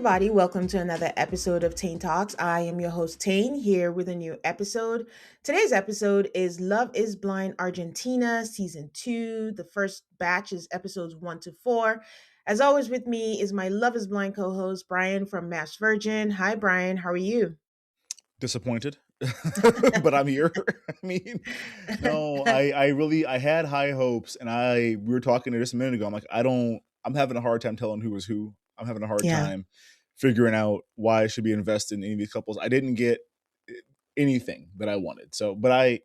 everybody. Welcome to another episode of Tane Talks. I am your host, Tane, here with a new episode. Today's episode is Love is Blind Argentina, Season 2. The first batch is episodes 1 to 4. As always, with me is my Love is Blind co host, Brian from Mass Virgin. Hi, Brian. How are you? Disappointed, but I'm here. I mean, no, I really I had high hopes, and we were talking just a minute ago. I'm like, I'm having a hard time telling who is who. I'm having a hard Yeah. time figuring out why I should be invested in any of these couples. I didn't get anything that I wanted. So, but I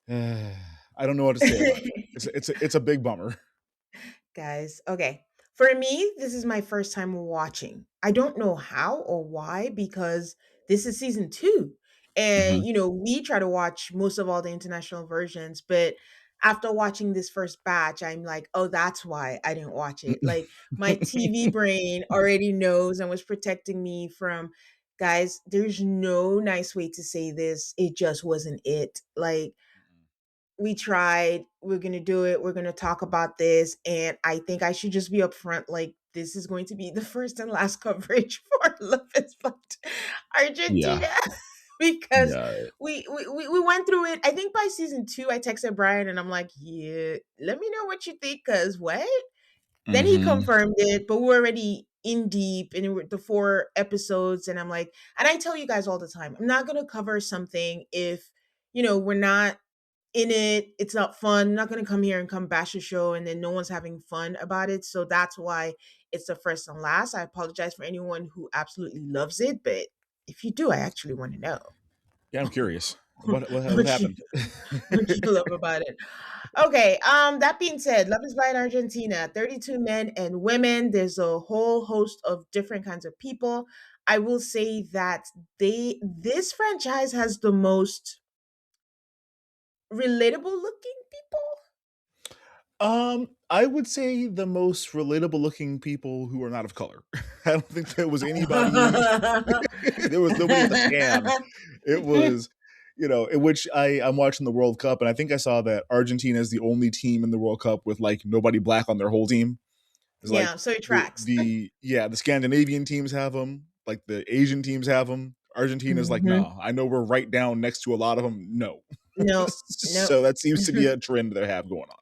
don't know what to say about it. It's a big bummer. Guys, okay. For me, this is my first time watching. I don't know how or why because this is season 2. And Mhm. we try to watch most of all the international versions, but after watching this first batch, I'm like, "Oh, that's why I didn't watch it." Like my TV brain already knows and was protecting me from guys, there's no nice way to say this. It just wasn't it. Like we tried, we're going to do it, we're going to talk about this, and I think I should just be upfront, like this is going to be the first and last coverage for Love is Blind Yeah, Argentina because yeah. we went through it. I think by season 2 I texted Brian and I'm like, yeah, let me know what you think, because what, then he Hmm. confirmed it, but we're already in deep and the 4 episodes, and I'm like, and I tell you guys all the time, I'm not going to cover something if we're not in it, it's not fun. I'm not gonna come here and come bash a show and then no one's having fun about it. So that's why it's the first and last. I apologize for anyone who absolutely loves it, but if you do, I actually want to know Yeah, I'm curious. What what you happened? what you love about it. Okay, that being said, Love is Blind Argentina, 32 men and women. There's a whole host of different kinds of people. I will say that this franchise has the most relatable looking people. I would say the most relatable looking people who are not of color. I don't think there was anybody. There was nobody with a tan. It was, in which I'm watching the World Cup, and I think I saw that Argentina is the only team in the World Cup with like nobody black on their whole team. It's like Yeah, so it the tracks. the yeah the Scandinavian teams have them, like the Asian teams have them. Argentina's like, Mhm. nah. I know we're right down next to a lot of them. No, No, no. so that seems to be a trend they have going on.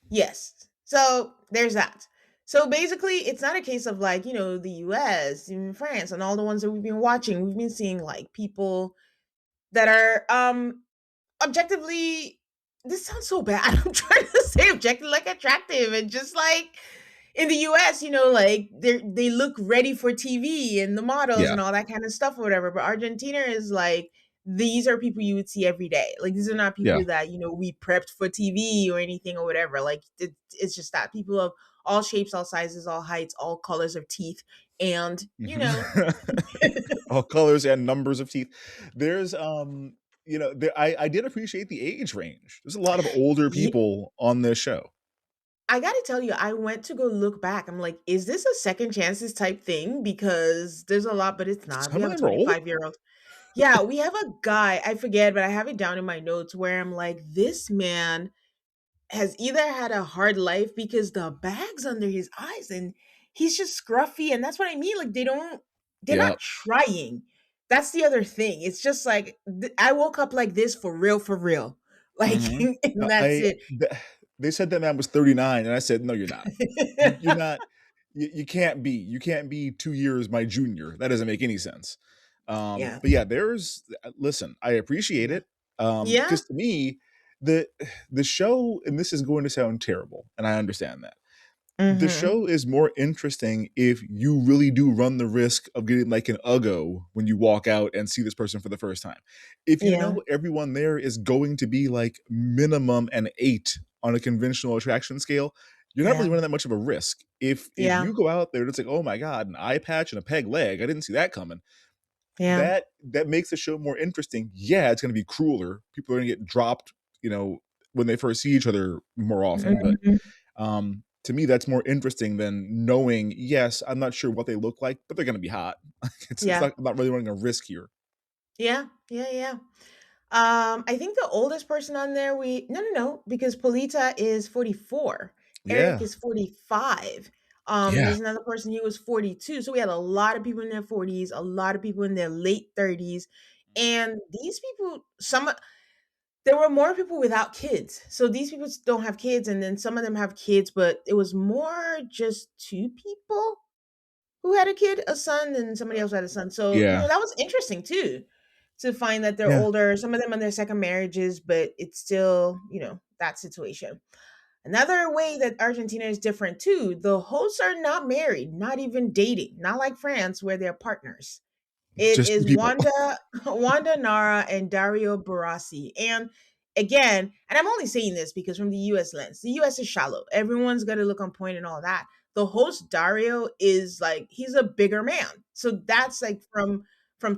Yes. So there's that. So basically, it's not a case of like, the US, even France, and all the ones that we've been watching. We've been seeing like people that are objectively, this sounds so bad. I'm trying to say objectively like attractive and just like in the US, like they look ready for TV and the models Yeah. and all that kind of stuff or whatever. But Argentina is like, these are people you would see every day. Like these are not Yeah. people that, we prepped for TV or anything or whatever. Like it's just that people of all shapes, all sizes, all heights, all colors of teeth. And, All colors and numbers of teeth. There's I did appreciate the age range. There's a lot of older ye- people on this show. I gotta tell you, I went to go look back. I'm like, is this a second chances type thing? Because there's a lot, but it's not. We Some of have a them are old. 25-year-old. Yeah, we have a guy, I forget, but I have it down in my notes where I'm like, this man has either had a hard life because the bags under his eyes and he's just scruffy. And that's what I mean. Like, they're Yeah. not trying. That's the other thing. It's just like, I woke up like this for real, for real. Like, Mhm. and that's I it. th They said that man was 39, and I said, "No, you're not. You're not. You can't be. You can't be 2 years my junior. That doesn't make any sense." Yeah. But yeah, listen, I appreciate Yeah. it, Yeah. because to me, the the show, and this is going to sound terrible, and I understand that. The Hmm. show is more interesting if you really do run the risk of getting like an uggo when you walk out and see this person for the first time. If you Yeah. know everyone there is going to be like minimum an 8 on a conventional attraction scale, you're not really Yeah. running that much of a risk. If Yeah. you go out there and it's like, oh my god, an eye patch and a peg leg, I didn't see that coming. Yeah. That makes the show more interesting. Yeah, it's going to be crueler. People are going to get dropped, when they first see each other more often, but Mhm. to me, that's more interesting than knowing. Yes, I'm not sure what they look like, but they're going to be hot. It's Yeah. not I'm not really running a risk here. Yeah. Yeah. Yeah. I think the oldest person on there, we no, no, no, because Polita is 44, Eric Yeah, is 45. Yeah. There's another person, he was 42. So we had a lot of people in their 40s, a lot of people in their late 30s. And these people, there were more people without kids. So these people don't have kids, and then some of them have kids, but it was more just two people who had a kid, a son, and somebody else had a son. So, Yeah. that was interesting too, to find that they're Yeah. older, some of them on their second marriages, but it's still, that situation. Another way that Argentina is different too, the hosts are not married, not even dating, not like France where they're partners. It Just 2 is people. Wanda Nara and Dario Barassi. And again, and I'm only saying this because from the US lens, the US is shallow. Everyone's got to look on point and all that. The host Dario is like, he's a bigger man. So that's like from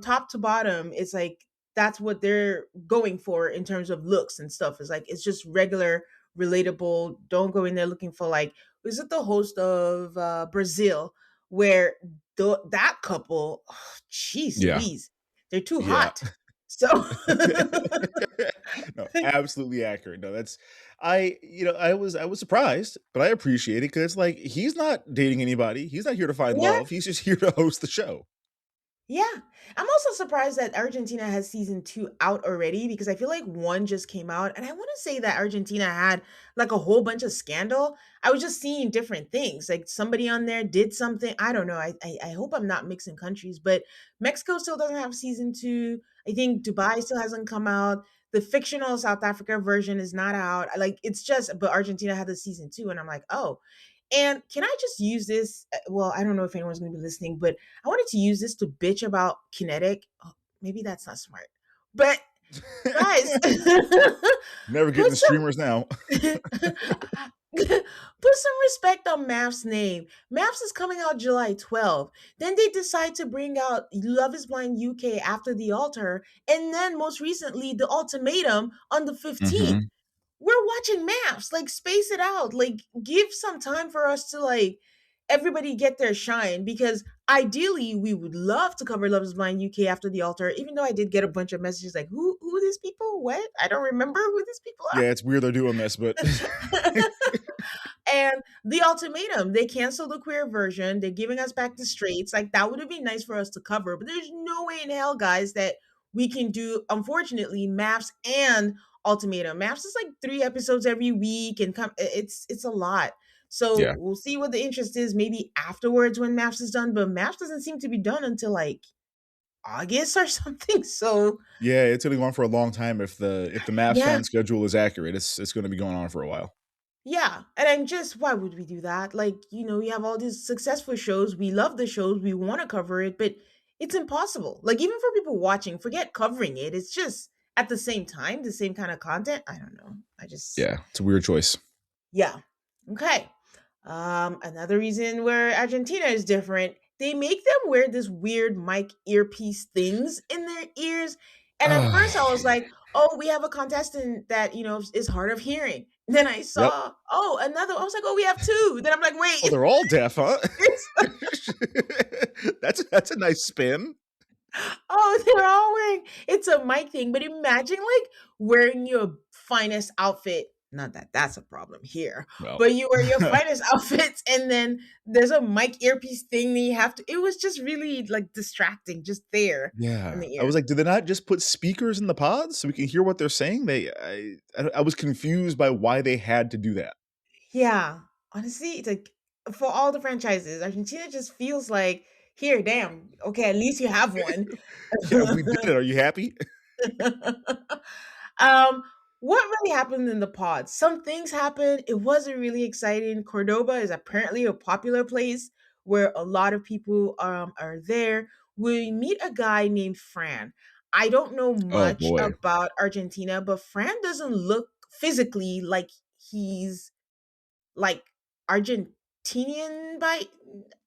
top to bottom, it's like that's what they're going for in terms of looks and stuff. It's like it's just regular, relatable. Don't go in there looking for like, is it the host of Brazil, where that couple, oh, jeez Yeah. Louise, they're too Yeah. hot. So No, absolutely accurate. No, that's I was surprised, but I appreciate it because it's like he's not dating anybody. He's not here to find yeah, love. He's just here to host the show. yeah. I'm also surprised that Argentina has season 2 out already, because I feel like 1 just came out, and I wanna say that Argentina had, like, a whole bunch of scandal. I was just seeing different things, like, somebody on there did something, I don't know, I hope I'm not mixing countries, but Mexico still doesn't have season 2, I think Dubai still hasn't come out, the fictional South Africa version is not out, like, it's just, but Argentina had the season 2, and I'm like, "Oh." And can I just use this? Well, I don't know if anyone's going to be listening, but I wanted to use this to bitch about Kinetic. Oh, maybe that's not smart. But guys, Never getting put the some streamers now. put some respect on Math's name. Maths is coming out July 12th. Then they decide to bring out Love is Blind UK after the altar, and then most recently the ultimatum on the 15th. Mhm. We're watching maps, like space it out, like give some time for us to like everybody get their shine, because ideally we would love to cover Love is Blind UK after the altar, even though I did get a bunch of messages like who are these people, what, I don't remember who these people Yeah, it's weird they're doing this, but are. And the ultimatum, they canceled the queer version. They're giving us back the straights. Like that would have been nice for us to cover, but there's no way in hell, guys, that we can do. Unfortunately, Maps and Ultimatum. Maps is like 3 episodes every week, and it's a lot. So yeah. we'll see what the interest is maybe afterwards when Maps is done. But Maps doesn't seem to be done until like August or something. So Yeah, it's gonna go on for a long time if the Mavs yeah, fan schedule is accurate. It's gonna be going on for a while. yeah, and I'm just, why would we do that? Like, you have all these successful shows. We love the shows. We want to cover it, but it's impossible. Like, even for people watching, forget covering it. It's just at the same time, the same kind of content. I don't know. I just, Yeah, it's a weird choice. yeah. Okay. Another reason where Argentina is different, they make them wear this weird mic earpiece things in their ears. And at first I was like, oh, we have a contestant that, is hard of hearing. Then I Yep. saw, oh, another, I was like, oh, we have two. Then I'm like, Oh, wait, they're all deaf, huh? it's That's a nice spin. oh, they're all wearing, it's a mic thing. But imagine like wearing your finest outfit. Not that that's a problem here, Well, but you wear your finest outfits, and then there's a mic earpiece thing that you have to. It was just really like distracting, just there in yeah. the I was ear. like, did they not just put speakers in the pods so we can hear what they're saying? I was confused by why they had to do that. Yeah, honestly, it's like for all the franchises, Argentina just feels like, here, damn, okay, at least you have one. Yeah, we did it. Are you happy? um, what really happened in the pod? Some things happened. It wasn't really exciting. Cordoba is apparently a popular place where a lot of people are there. We meet a guy named Fran. I don't know Oh much boy. about Argentina, but Fran doesn't look physically like he's like Argentinian by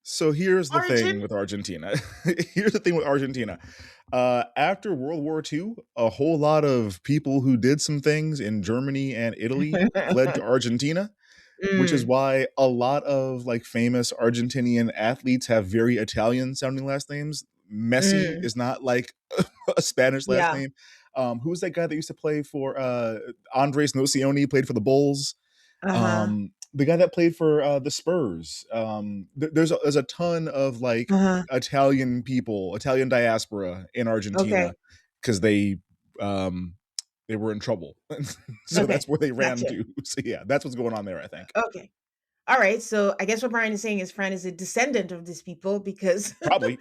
So here's the origin. thing with Argentina. Here's the thing with Argentina. After World War II, a whole lot of people who did some things in Germany and Italy fled to Argentina, which is Mm, why a lot of like famous Argentinian athletes have very Italian sounding last names. Messi mm, is not like a Spanish last yeah. name. Who's that guy that used to play for Andres Nocioni, played for the Bulls? Uh-huh. the guy that played for the Spurs. There's a ton of like Uh-huh. Italian people, Italian diaspora in Argentina Okay. because um, they were in trouble, so that's Okay. where they ran Gotcha. to. So yeah, that's what's going on there. I think Okay. All right. So I guess what Brian is saying is Fran is a descendant of these people because probably.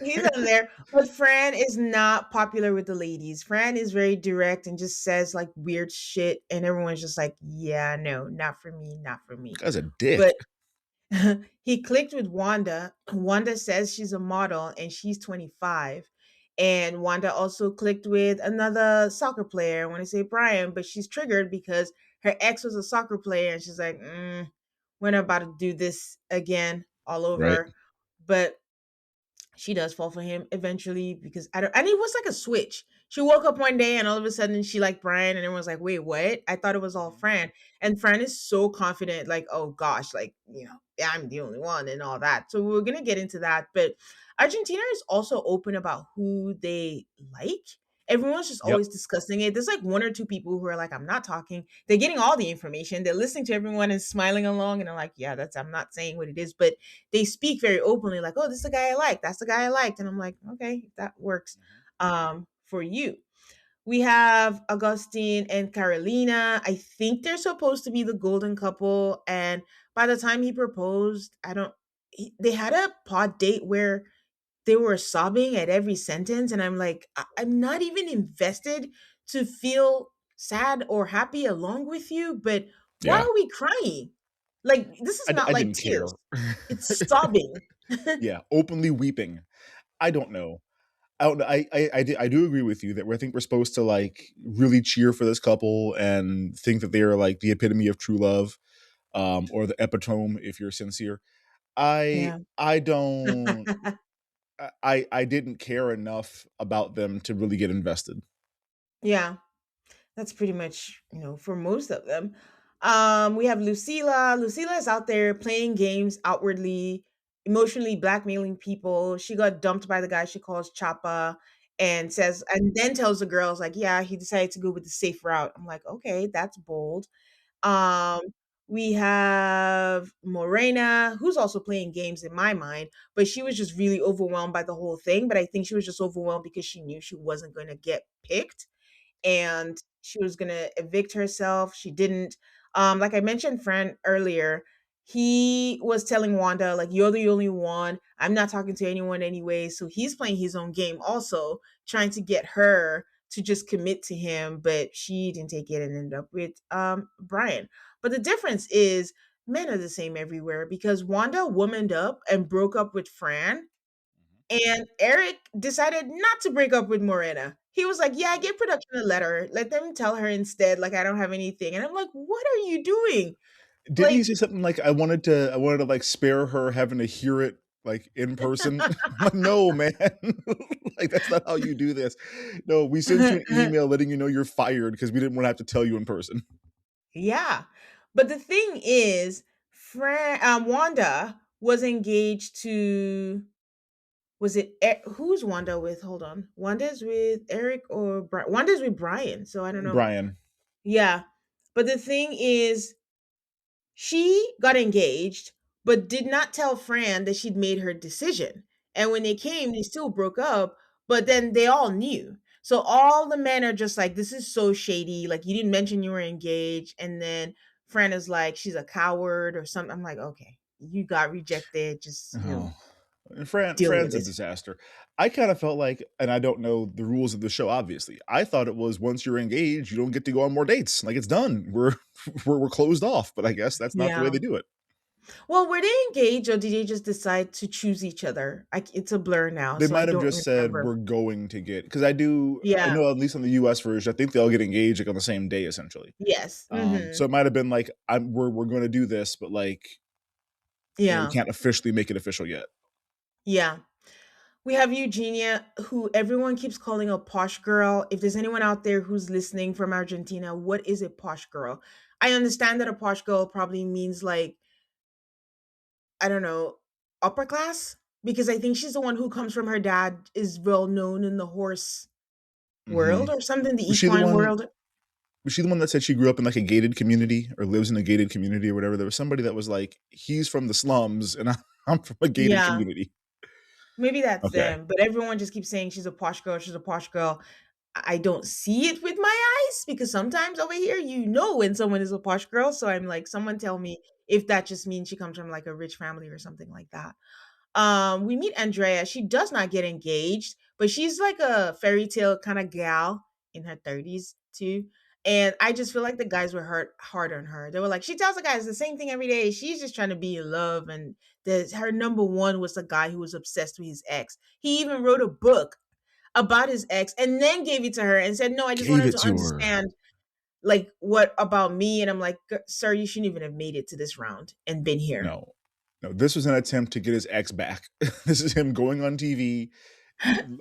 he's on there. But Fran is not popular with the ladies. Fran is very direct and just says like weird shit. And everyone's just like, yeah, no, not for me, not for me. Guy's a dick. But he clicked with Wanda. Wanda says she's a model and she's 25. And Wanda also clicked with another soccer player. I want to say Brian, but she's triggered because her ex was a soccer player and she's like, we're not about to do this again all Right. over. But she does fall for him eventually because I don't, and it was like a switch. She woke up one day and all of a sudden she liked Brian and everyone's like, wait, what? I thought it was all Mhm. Fran. And Fran is so confident, like, oh gosh, like, yeah, I'm the only one and all that. So we're gonna get into that. But Argentina is also open about who they like. Everyone's just Yep. always discussing it. There's like one or two people who are like, I'm not talking. They're getting all the information. They're listening to everyone and smiling along and they're like, yeah, that's I'm not saying what it is, but they speak very openly, like, "Oh, this is the guy I like. That's the guy I liked," and I'm like, "Okay, that works Mhm. for you." We have Augustine and Carolina. I think they're supposed to be the golden couple, and by the time he proposed, I don't. They had a pod date where they were sobbing at every sentence, and I'm like, I'm not even invested to feel sad or happy along with you, but why Yeah. are we crying? Like, this is not I like didn't care. tears. It's sobbing. Yeah, openly weeping. I don't know. I don't know. I do agree with you that I think we're supposed to like really cheer for this couple and think that they are like the epitome of true love, or the epitome if you're sincere. Yeah. I don't. I didn't care enough about them to really get invested. Yeah. That's pretty much, for most of them. We have Lucila. Lucila is out there playing games outwardly, emotionally blackmailing people. She got dumped by the guy she calls Chapa and then tells the girls, like, yeah, he decided to go with the safe route. I'm like, okay, that's bold. Um, we have Morena, who's also playing games in my mind, but she was just really overwhelmed by the whole thing. But I think she was just overwhelmed because she knew she wasn't going to get picked and she was gonna evict herself. She didn't. Like I mentioned, Fran earlier, he was telling Wanda, like, you're the only one. I'm not talking to anyone anyway. So he's playing his own game, also trying to get her to just commit to him, but she didn't take it and ended up with Brian. But the difference is men are the same everywhere because Wanda womaned up and broke up with Fran and Eric decided not to break up with Morena. He was like, "Yeah, give production a letter. Let them tell her instead, like, I don't have anything." And I'm like, "What are you doing?" Didn't he Like, say something like, I wanted to like spare her having to hear it like in person?" Like, no, man. Like that's not how you do this. No, we sent you an email letting you know you're fired because we didn't want to have to tell you in person. yeah. But the thing is, Wanda was engaged to was it who's Wanda with? Hold on. Wanda's with Eric or Brian? Wanda's with Brian, so I don't know. Brian. Yeah. But the thing is, she got engaged, but did not tell Fran that she'd made her decision. And when they came, they still broke up, but then they all knew. So all the men are just like, this is so shady. Like, you didn't mention you were engaged. And then Fran is like, she's a coward or something. I'm like, okay, you got rejected. Just, Oh. deal with Fran's a it. disaster. I kind of felt like, and I don't know the rules of the show. Obviously, I thought it was once you're engaged, you don't get to go on more dates. Like it's done. We're closed off. But I guess that's not the way Yeah. they do it. Well, were they engaged or did they just decide to choose each other? It's a blur now, They so I might have don't just said remember. we're going to get because I Yeah. know at least on the US version, I think they all get engaged like on the same day essentially. Yes. So it might have been like we're going to do this, but like we Yeah. can't officially make it official yet. Yeah. We have Eugenia, who everyone keeps calling a posh girl. If there's anyone out there who's listening from Argentina, what is a posh girl? I understand that a posh girl probably means like, I don't know, upper class, because I think she's the one who comes from her dad is well known in the horse Hmm. world or something, the Was she the equine one? world. Was she the one that said she grew up in like a gated community or lives in a gated community or whatever? There was somebody that was like, he's from the slums and I'm from a gated Yeah, community. maybe that's Okay. them. But everyone just keeps saying she's a posh girl. She's a posh girl. I don't see it with my eyes because sometimes over here, you know, when someone is a posh girl. So I'm like, someone tell me if that just means she comes from like a rich family or something like that. We meet Andrea. She does not get engaged, but she's like a fairy tale kind of gal in her 30s too. And I just feel like the guys were hard on her. They were like, she tells the guys the same thing every day. She's just trying to be in love. And her number one was the guy who was obsessed with his ex. He even wrote a book about his ex and then gave it to her and said, no, I just Gave wanted it to to her. understand like what about me. And I'm like, Sir, you shouldn't even have made it to this round and been here." No. No, this was an attempt to get his ex back. This is him going on TV.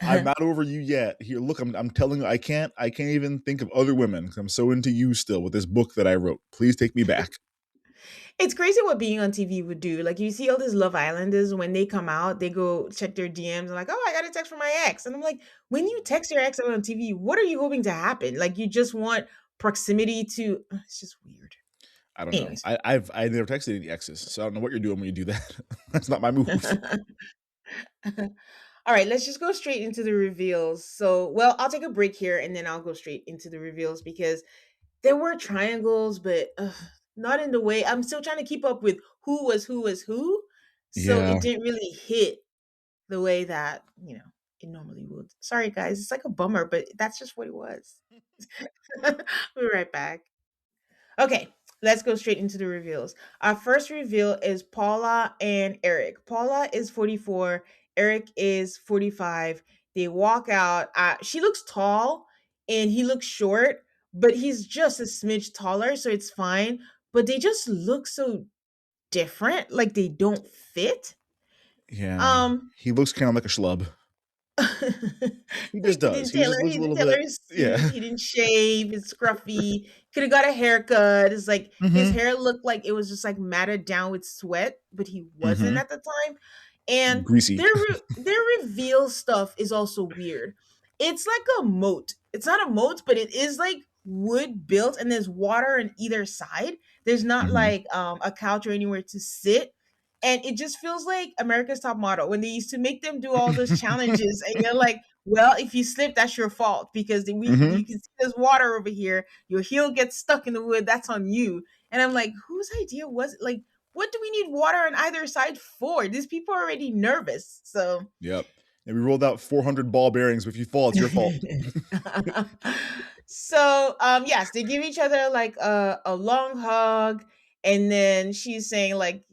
I'm not over you yet. Here, look, I'm telling you, I can't even think of other women because I'm so into you still with this book that I wrote. Please take me back. It's crazy what being on TV would do. Like you see all these Love Islanders when they come out, they go check their DMs and like, oh, I got a text from my ex. And I'm like, when you text your ex on TV, what are you hoping to happen? Like you just want proximity to it's just weird. I don't know. Anyways. I never texted any exes, so I don't know what you're doing when you do that. That's not my move. All right, let's just go straight into the reveals. So, well, I'll take a break here and then I'll go straight into the reveals because there were triangles, but not in the way I'm still trying to keep up with who was who. So Yeah. it didn't really hit the way that, it normally would. Sorry, guys. It's like a bummer, but that's just what it was. We'll be right back. Okay, let's go straight into the reveals. Our first reveal is Paula and Eric. Paula is 44, Eric is 45. They walk out. She looks tall and he looks short, but he's just a smidge taller, so it's fine. But they just look so different, like they don't fit. Yeah. Um, He looks kind of like a schlub. He just like does. He just looks a He didn't little tailor bit. his suit, Yeah. he didn't shave, it's scruffy. Could have got a haircut. It's like his Mm-hmm. hair looked like it was just like matted down with sweat, but he wasn't Mm-hmm. at the time. And Greasy. their reveal stuff is also weird. It's like a moat. It's not a moat, but it is like wood built and there's water on either side. There's not Mm-hmm. like a couch or anywhere to sit. And it just feels like America's Top Model when they used to make them do all those challenges, and you're like, well, if you slip, that's your fault because Mm-hmm. you can see there's water over here. Your heel gets stuck in the wood. That's on you. And I'm like, whose idea was it? Like, what do we need water on either side for? These people are already nervous. So Yep. And we rolled out 400 ball bearings. If you fall, it's your fault. so yes, they give each other like a long hug, and then she's saying like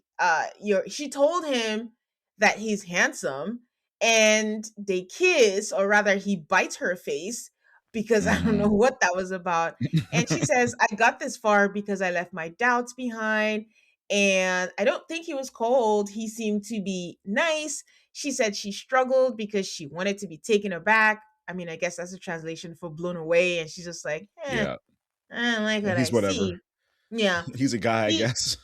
you're she told him that he's handsome, and they kiss, or rather he bites her face because I don't Mm-hmm. know what that was about. And she says, I got this far because I left my doubts behind, and I don't think he was cold. He seemed to be nice. She said she struggled because she wanted to be taken aback. I mean, I guess that's a translation for blown away. And she's just like, Yeah. I don't like Yeah. what I He's whatever. see. Yeah. He's a guy, I He guess.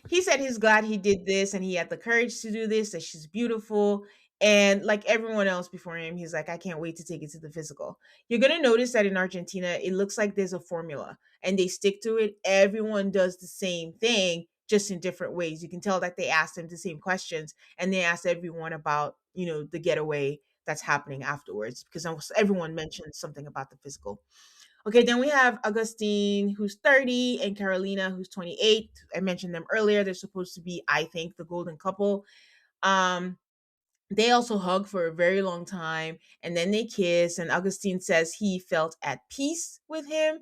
he said he's glad he did this and he had the courage to do this, that she's beautiful. And like everyone else before him, he's like, I can't wait to take it to the physical. You're going to notice that in Argentina, it looks like there's a formula and they stick to it. Everyone does the same thing, just in different ways. You can tell that they asked them the same questions and they asked everyone about, the getaway that's happening afterwards because almost everyone mentioned something about the physical. Okay, then we have Augustine, who's 30, and Carolina, who's 28. I mentioned them earlier. They're supposed to be, I think, the golden couple. Um, they also hug for a very long time, and then they kiss. And Augustine says he felt at peace with him.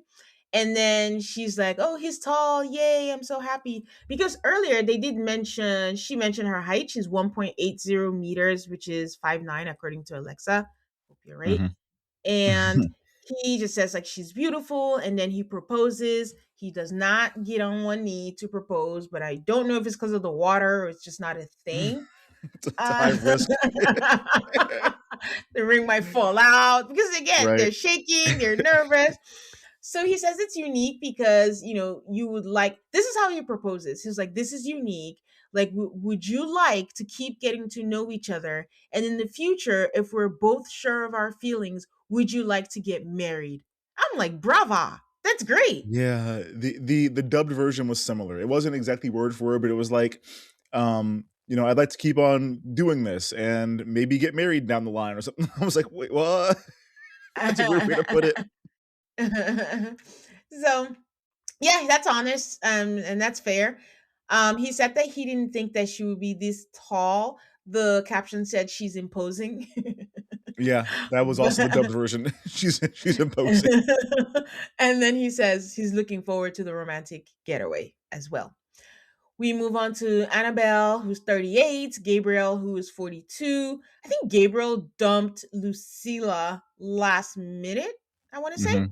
And then she's like, "Oh, he's tall! Yay! I'm so happy." Because earlier they did mention she mentioned her height. She's 1.80 meters, which is 5'9" according to Alexa. Hope you're right. Mm-hmm. And he just says like she's beautiful, and then he proposes. He does not get on one knee to propose, but I don't know if it's because of the water or it's just not a thing. It's a high uh, risk. the ring might fall out because again Right. they're shaking, they're nervous. So he says it's unique because you would like, this is how he proposes. He's like, this is unique. Like, would you like to keep getting to know each other, and in the future, if we're both sure of our feelings, would you like to get married? I'm like, brava, that's great. Yeah, the dubbed version was similar. It wasn't exactly word for word, but it was like, I'd like to keep on doing this and maybe get married down the line or something. I was like, wait, what? That's a weird way to put it. So yeah, that's honest, and that's fair. He said that he didn't think that she would be this tall. The caption said she's imposing. Yeah, that was also the dubbed But- version. She's imposing. and then he says he's looking forward to the romantic getaway as well. We move on to Annabelle, who's 38, Gabriel, who is 42. I think Gabriel dumped Lucilla last minute, I want to say. Hmm. Yeah,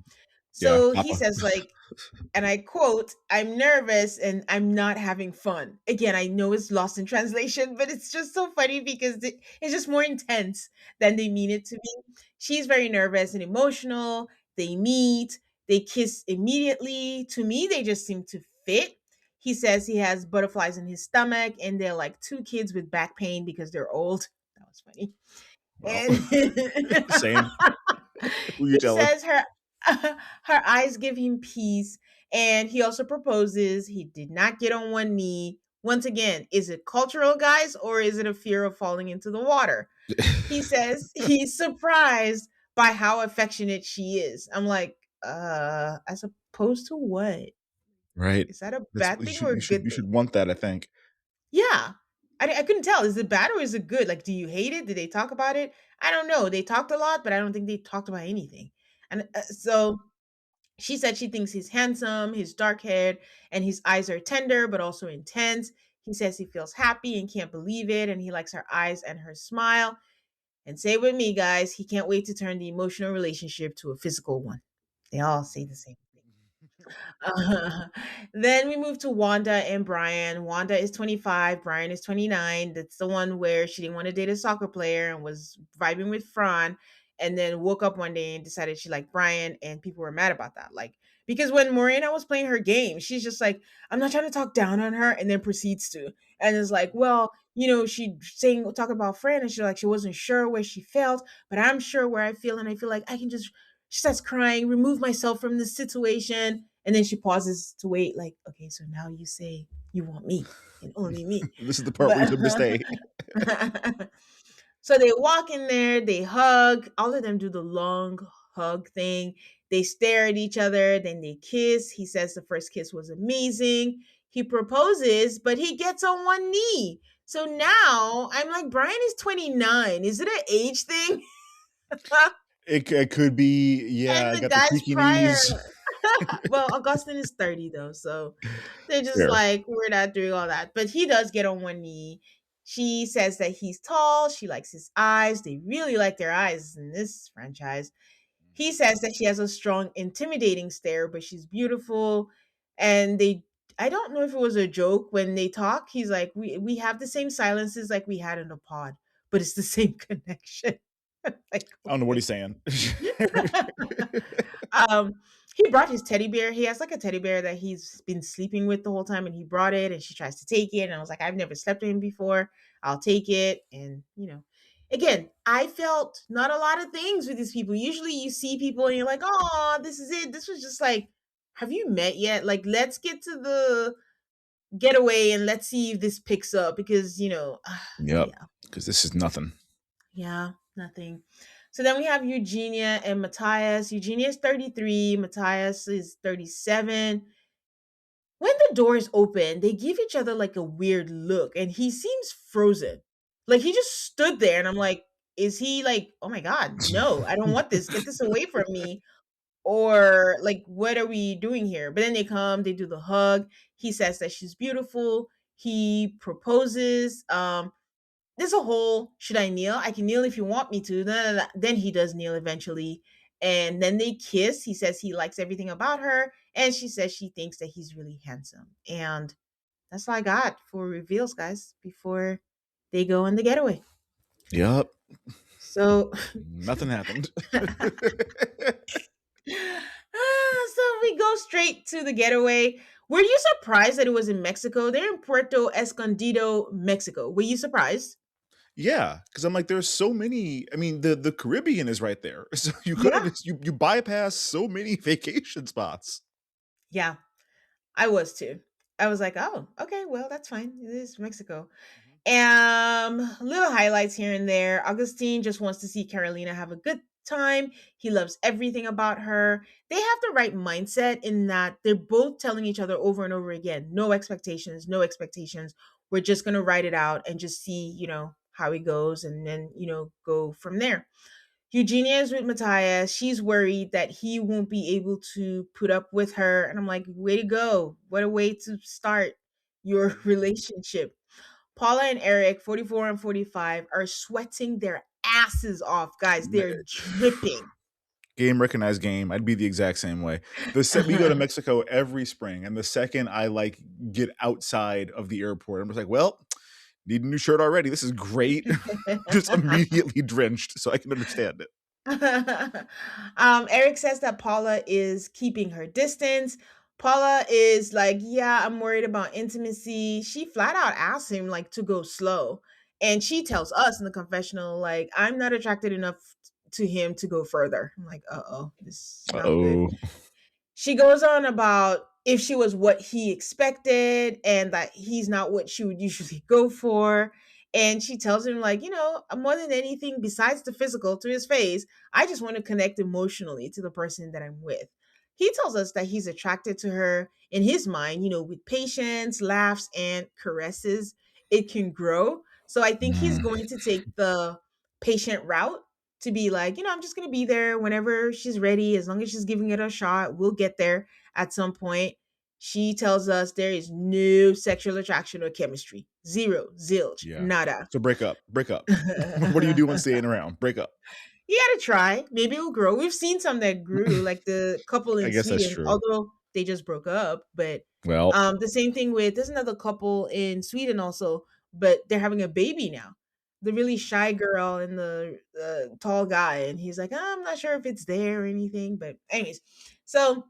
So he Papa. says, like, and I quote, I'm nervous and I'm not having fun. Again, I know it's lost in translation, but it's just so funny because it's just more intense than they mean it to be. She's very nervous and emotional. They meet, they kiss immediately. To me, they just seem to fit. He says he has butterflies in his stomach and they're like two kids with back pain because they're old. That was funny. Well, And same. Who you he telling? says her eyes give him peace, and he also proposes. He did not get on one knee. Once again, is it cultural, guys, or is it a fear of falling into the water? He says he's surprised by how affectionate she is. I'm like, as opposed to what? Right. Is that a That's bad you thing should or a you should good you should thing? want that, I think. Yeah. I couldn't tell. Is it bad or is it good? Like, do you hate it? Did they talk about it? I don't know. They talked a lot, but I don't think they talked about anything. And so she said she thinks he's handsome, he's dark haired, and his eyes are tender but also intense. He says he feels happy and can't believe it, and he likes her eyes and her smile. And say it with me, guys, he can't wait to turn the emotional relationship to a physical one. They all say the same thing. Uh, then we move to Wanda and Brian. Wanda is 25, Brian is 29. That's the one where she didn't want to date a soccer player and was vibing with Fran, and then woke up one day and decided she liked Brian, and people were mad about that. Like, because when Morena was playing her game, she's just like, I'm not trying to talk down on her, and then proceeds to. And it's like, well, she talking about Fran, and she wasn't sure where she felt, but I'm sure where I feel, and I feel like I can just, she starts crying, remove myself from this situation. And then she pauses to wait, like, okay, so now you say you want me and only me. This is the part where you But told me to stay. so they walk in there, they hug, all of them do the long hug thing. They stare at each other, then they kiss. He says the first kiss was amazing. He proposes, but he gets on one knee. So now I'm like, Brian is 29. Is it an age thing? It could be, yeah, And I the got the guys creaky prior, knees. well, Augustine is 30 though, so they're just Fair. like, we're not doing all that. But he does get on one knee. She says that he's tall. She likes his eyes. They really like their eyes in this franchise. He says that she has a strong, intimidating stare, but she's beautiful. And I don't know if it was a joke when they talk. He's like, we have the same silences like we had in the pod, but it's the same connection. Like, I don't know what okay. he's saying. um, he brought his teddy bear. He has like a teddy bear that he's been sleeping with the whole time, and he brought it, and she tries to take it, and I was like, I've never slept with him before. I'll take it, and again, I felt not a lot of things with these people. Usually, you see people, and you're like, oh, this is it. This was just like, have you met yet? Like, let's get to the getaway, and let's see if this picks up because Yep, yeah. because this is nothing. Yeah, nothing. So then we have Eugenia and Matthias. Eugenia is 33, Matthias is 37. When the doors open, they give each other like a weird look, and he seems frozen. Like he just stood there, and I'm like, is he like, oh my God, no, I don't want this. Get this away from me. Or like, what are we doing here? But then they come, they do the hug. He says that she's beautiful. He proposes. There's a whole should I kneel? I can kneel if you want me to. Then he does kneel eventually. And then they kiss. He says he likes everything about her. And she says she thinks that he's really handsome. And that's all I got for reveals, guys, before they go on the getaway. Yep, So, nothing happened. so we go straight to the getaway. Were you surprised that it was in Mexico? They're in Puerto Escondido, Mexico. Were you surprised? Yeah, because I'm like, there's so many. I mean, the Caribbean is right there, so you could have Yeah. just you bypass so many vacation spots. Yeah. I was too. I was like, "Oh, okay, well, that's fine. It is Mexico." Mhm. Little highlights here and there. Augustine just wants to see Carolina have a good time. He loves everything about her. They have the right mindset in that they're both telling each other over and over again, no expectations, no expectations. We're just going to write it out and just see, how it goes and then, go from there. Eugenia is with Matthias. She's worried that he won't be able to put up with her. And I'm like, way to go. What a way to start your Mhm. relationship. Paula and Eric, 44 and 45, are sweating their asses off, guys. They're dripping. Game recognized game. I'd be the exact same way. We go to Mexico every spring, and the second I like get outside of the airport, I'm just like, well, need a new shirt already. This is great. Just immediately drenched, so I can understand it. Eric says that Paula is keeping her distance. Paula is like, yeah, I'm worried about intimacy. She flat out asks him like to go slow. And she tells us in the confessional, like, I'm not attracted enough to him to go further. I'm like, uh-oh, this is not good. Oh, She goes on about if she was what he expected and that he's not what she would usually go for. And she tells him, like, more than anything besides the physical to his face, I just want to connect emotionally to the person that I'm with. He tells us that he's attracted to her in his mind, with patience, laughs, and caresses. It can grow. So I think he's mm, going to take the patient route to be like, I'm just going to be there whenever she's ready. As long as she's giving it a shot, we'll get there at some point. She tells us there is no sexual attraction or chemistry. Zero, zilch, yeah. nada. So break up. Break up. What do you do when You staying around? Break up. gotta try. Maybe it'll grow. We've seen some that grew, like the couple I in guess that's Sweden, true. although they just broke up. But Well, the same thing with there's another couple in Sweden also, but they're having a baby now. The really shy girl and the tall guy, and he's like, I'm not sure if it's there or anything. But anyways, so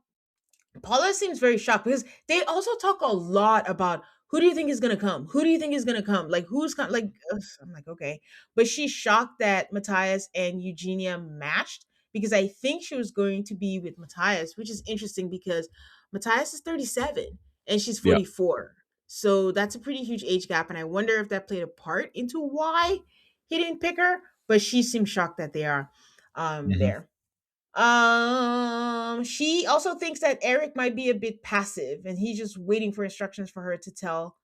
Paula seems very shocked because they also talk a lot about who do you think is gonna come? Who do you think is gonna come? Like who's come? Like ugh, I'm like okay, but she's shocked that Matthias and Eugenia matched because I think she was going to be with Matthias, which is interesting because Matthias is 37 and she's yeah. 44, so that's a pretty huge age gap, and I wonder if that played a part into why he didn't pick her. But she seems shocked that they are Mhm. there. She also thinks that Eric might be a bit passive and he's just waiting for instructions for her to tell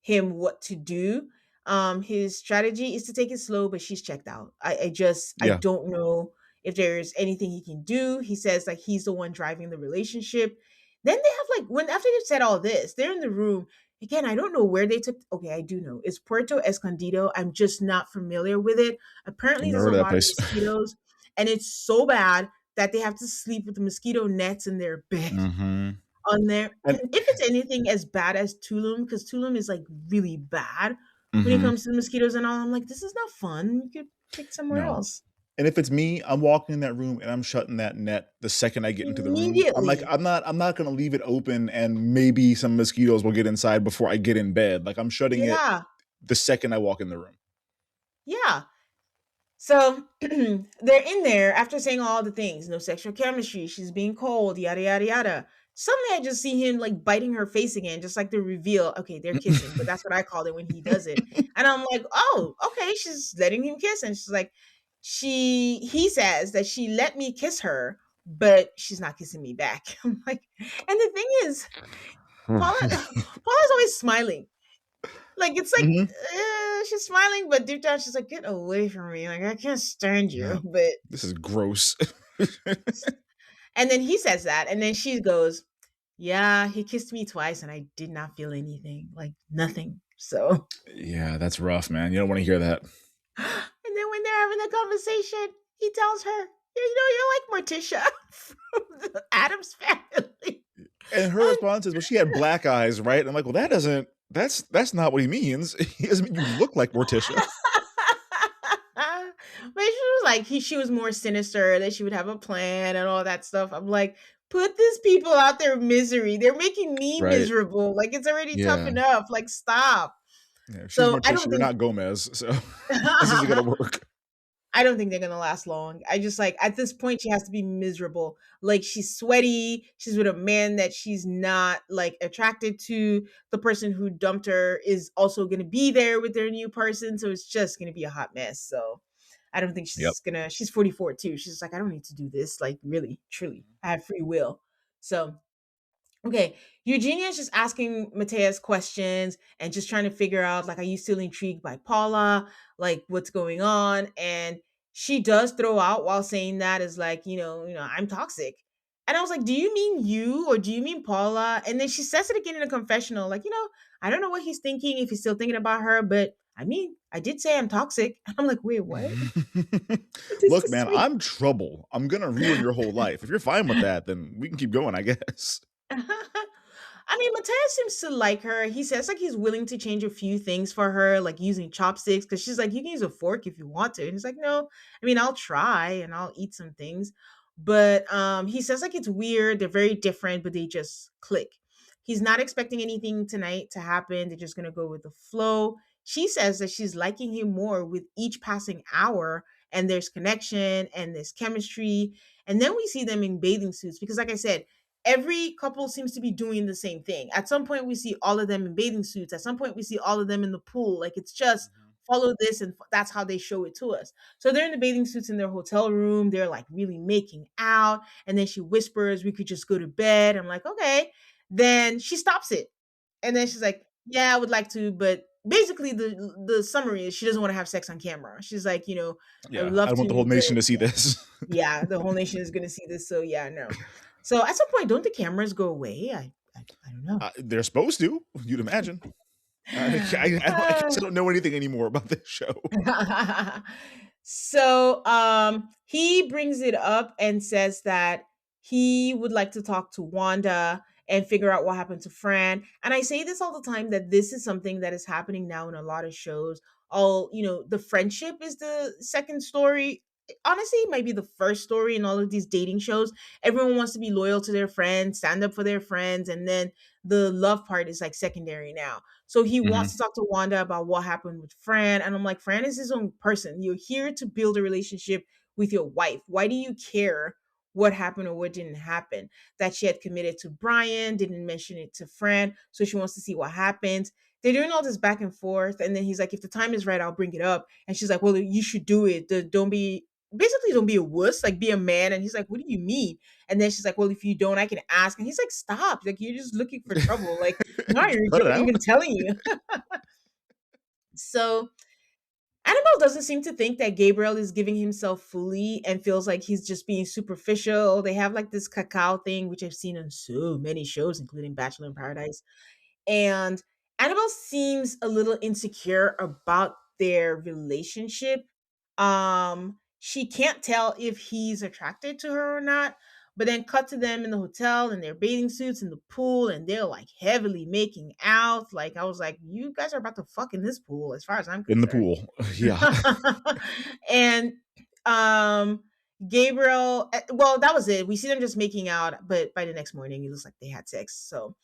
him what to do. His strategy is to take it slow, but she's checked out. I Yeah. don't know if there's anything he can do. He says like he's the one driving the relationship. Then they have like when after they've said all this, they're in the room. Again, I don't know where they took okay, I do know. It's Puerto Escondido. I'm just not familiar with it. I've Apparently never there's heard a of that lot of place. mosquitoes, and it's so bad that they have to sleep with the mosquito nets in their bed Mhm. on there. And If it's anything as bad as Tulum, because Tulum is like really bad when it mhm. comes to the mosquitoes and all, I'm like, this is not fun. You could pick somewhere No. else. And if it's me, I'm walking in that room and I'm shutting that net the second I get into the room. I'm like, Immediately. I'm not gonna leave it open and maybe some mosquitoes will get inside before I get in bed. Like I'm shutting it Yeah. the second I walk in the room. Yeah. So they're in there after saying all the things, no sexual chemistry, she's being cold, yada yada yada. Suddenly I just see him like biting her face again, just like the reveal. Okay, they're kissing, but that's what I call it when he does it. And I'm like, oh, okay, she's letting him kiss. And she's like, he says that she let me kiss her, but she's not kissing me back. I'm like, and the thing is, Paula's always smiling. Like it's like Mhm. she's smiling, but deep down she's like, "Get away from me! Like I can't stand Yeah. you." But This is gross. and then he says that, and then she goes, "Yeah, he kissed me twice, and I did not feel anything, like nothing." So, Yeah, that's rough, man. You don't wanna hear that. and then when they're having a conversation, he tells her, you're like Morticia from the Adams Family." And her response is, "Well, she had black eyes, right?" And I'm like, "Well, that's not what he means. He doesn't mean you look like Morticia." But she was like she was more sinister that she would have a plan and all that stuff. I'm like, put these people out their misery. They're making me Right. miserable. Like it's already tough Yeah. enough. Like stop. Yeah, she's So I Morticia, don't you're think not Gomez, so this isn't gonna work. I don't think they're gonna last long. I just like at this point she has to be miserable. Like she's sweaty, she's with a man that she's not like attracted to. The person who dumped her is also gonna be there with their new person, so it's just gonna be a hot mess. So I don't think Yep. she's 44 too. She's like, I don't need to do this. Like, really, truly. I have free will. So okay, Eugenia is just asking Mateus questions and just trying to figure out, like, are you still intrigued by Paula? Like, what's going on? And she does throw out while saying that is like, I'm toxic. And I was like, do you mean you or do you mean Paula? And then she says it again in a confessional, like, I don't know what he's thinking if he's still thinking about her, but I mean, I did say I'm toxic. And I'm like, wait, what? What does Look, this man, I'm trouble. I'm gonna ruin your whole life. If you're fine with that, then we can keep going, I guess. I mean, Mateus seems to like her. He says like he's willing to change a few things for her, like using chopsticks, because she's like, you can use a fork if you want to. And he's like, no, I mean, I'll try and I'll eat some things. But he says like it's weird, they're very different, but they just click. He's not expecting anything tonight to happen. They're just gonna go with the flow. She says that she's liking him more with each passing hour, and there's connection and there's chemistry. And then we see them in bathing suits because, like I said, every couple seems to be doing the same thing. At some point, we see all of them in bathing suits. At some point, we see all of them in the pool. Like it's just Mhm. follow this, and that's how they show it to us. So they're in the bathing suits in their hotel room. They're like really making out, and then she whispers, "We could just go to bed." I'm like, okay. Then she stops it, and then she's like, "Yeah, I would like to, but." Basically, the summary is she doesn't want to have sex on camera. She's like, I would Yeah, I love don't want the to, whole but nation to see this. yeah, the whole nation is gonna see this. So yeah, no. So at some point, don't the cameras go away? I don't know. They're supposed to, you'd imagine. I guess I don't know anything anymore about this show. So he brings it up and says that he would like to talk to Wanda and figure out what happened to Fran. And I say this all the time that this is something that is happening now in a lot of shows. All, the friendship is the second story. Honestly, it might be the first story in all of these dating shows. Everyone wants to be loyal to their friends, stand up for their friends, and then the love part is like secondary now. So he wants to Mhm. talk to Wanda about what happened with Fran. And I'm like, Fran is his own person. You're here to build a relationship with your wife. Why do you care what happened or what didn't happen? That she had committed to Brian, didn't mention it to Fran. So she wants to see what happens. They're doing all this back and forth. And then he's like, if the time is right, I'll bring it up. And she's like, well, you should do it. Don't be, basically, don't be a wuss, like be a man. And he's like, what do you mean? And then she's like, well, if you don't, I can ask. And he's like, stop. Like, you're just looking for trouble. Like, no, Just you're cut it out. even telling you. So Annabelle doesn't seem to think that Gabriel is giving himself fully and feels like he's just being superficial. They have like this cacao thing, which I've seen on so many shows, including Bachelor in Paradise. And Annabelle seems a little insecure about their relationship. She can't tell if he's attracted to her or not. But then cut to them in the hotel in their bathing suits in the pool, and they're like heavily making out. Like I was like, you guys are about to fuck in this pool, as far as I'm In the concerned. pool. Yeah. And um Gabriel, well, that was it. We see them just making out, but by the next morning, it looks like they had sex. So,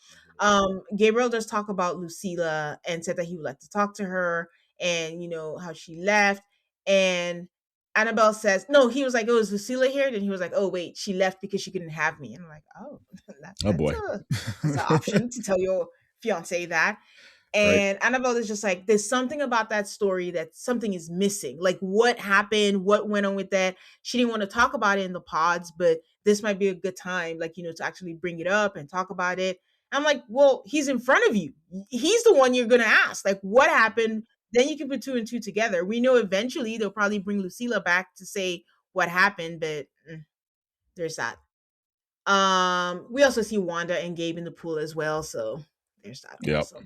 Gabriel does talk about Lucila and said that he would like to talk to her, and how she left. And Annabelle says, no, he was like, oh, is Lucila here? Then he was like, oh, wait, she left because she couldn't have me. And I'm like, oh, that, Oh that's boy. a that's an option to tell your fiance that. Right. And Annabelle is just like, there's something about that story that something is missing. Like, what happened? What went on with that? She didn't want to talk about it in the pods, but this might be a good time, like, to actually bring it up and talk about it. I'm like, well, he's in front of you. He's the one you're going to ask. Like, what happened? Then you can put two and two together. We know eventually they'll probably bring Lucila back to say what happened, but there's that. We also see Wanda and Gabe in the pool as well. So there's that Yep. also.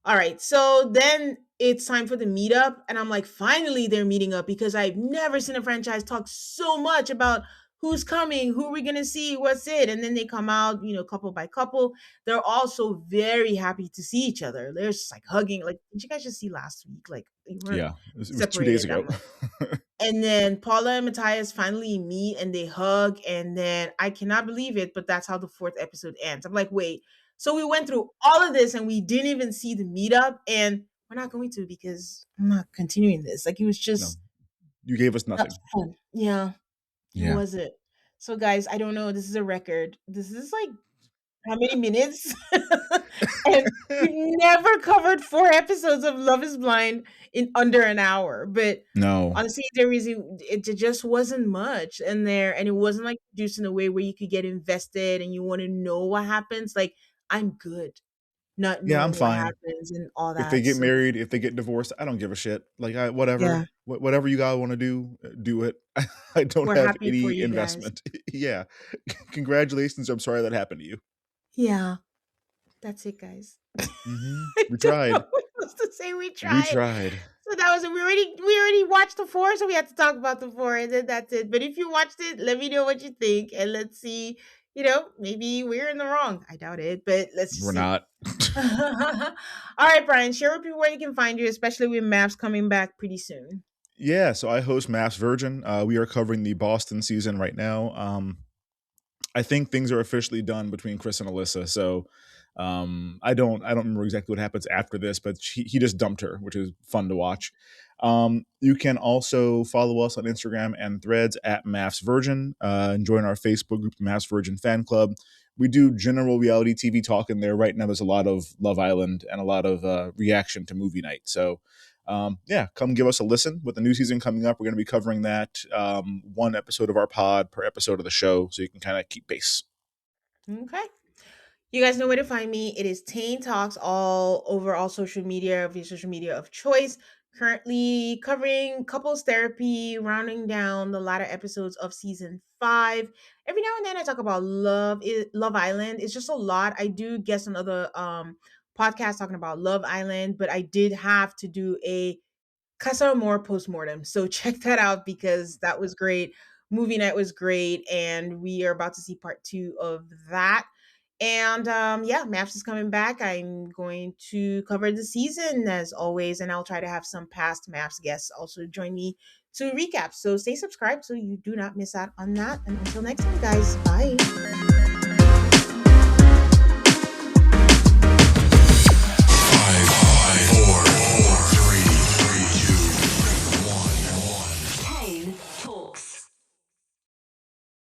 All right. So then it's time for the meetup. And I'm like, finally, they're meeting up because I've never seen a franchise talk so much about who's coming, who are we going to see, what's it. And then they come out, couple by couple. They're also very happy to see each other. They're just like hugging. Like, did you guys just see last week? Like, we weren't Yeah. It was 2 days separated that ago. much. And then Paula and Matthias finally meet and they hug. And then I cannot believe it, but that's how the fourth episode ends. I'm like, wait, so we went through all of this and we didn't even see the meetup. And we're not going to because I'm not continuing this. Like it was No, just you gave us not nothing. fun. Yeah, it Yeah. wasn't. So guys, I don't know. This is a record. This is like how many minutes? And we never covered 4 episodes of Love Is Blind in under an hour. But No. honestly, there is it just wasn't much in there, and it wasn't like produced in a way where you could get invested and you want to know what happens. Like I'm good not Yeah, I'm knowing what fine. happens and all If they that. get So married, if they get divorced, I don't give a shit. Like, yeah, whatever, whatever you guys want to do it. I don't we're have happy for any you guys. investment. Yeah, congratulations. I'm sorry that happened to you. Yeah, that's it, guys. I We don't know tried. what else to say. We We tried. tried. So that was it. We already watched the four, so we had to talk about the four, and then that's it. But if you watched it, let me know what you think, and let's see. Maybe we're in the wrong. I doubt it, but let's just We're see. not. All right, Brian, share with people where you can find you, especially with maps coming back pretty soon. Yeah, so I host Mass Virgin. We are covering the Boston season right now. I think things are officially done between Chris and Alyssa. So I don't remember exactly what happens after this, but he just dumped her, which is fun to watch. You can also follow us on Instagram and Threads at Maths Virgin, and join our Facebook group, the Maths Virgin Fan Club. We do general reality TV talk in there. Right now, there's a lot of Love Island and a lot of reaction to movie night. So yeah, come give us a listen. With the new season coming up, we're going to be covering that, one episode of our pod per episode of the show, so you can kind of keep pace. Okay. You guys know where to find me. It is Tane Talks all over all social media, of your social media of choice. Currently covering couples therapy, rounding down the latter episodes of season 5. Every now and then I talk about Love Island. It's just a lot. I do guest on other podcasts talking about Love Island, but I did have to do a Casa Amor postmortem. So check that out because that was great. Movie night was great, and we are about to see part 2 of that. And yeah, Maps is coming back. I'm going to cover the season as always, and I'll try to have some past Maps guests also join me to recap. So stay subscribed so you do not miss out on that. And until next time, guys, bye.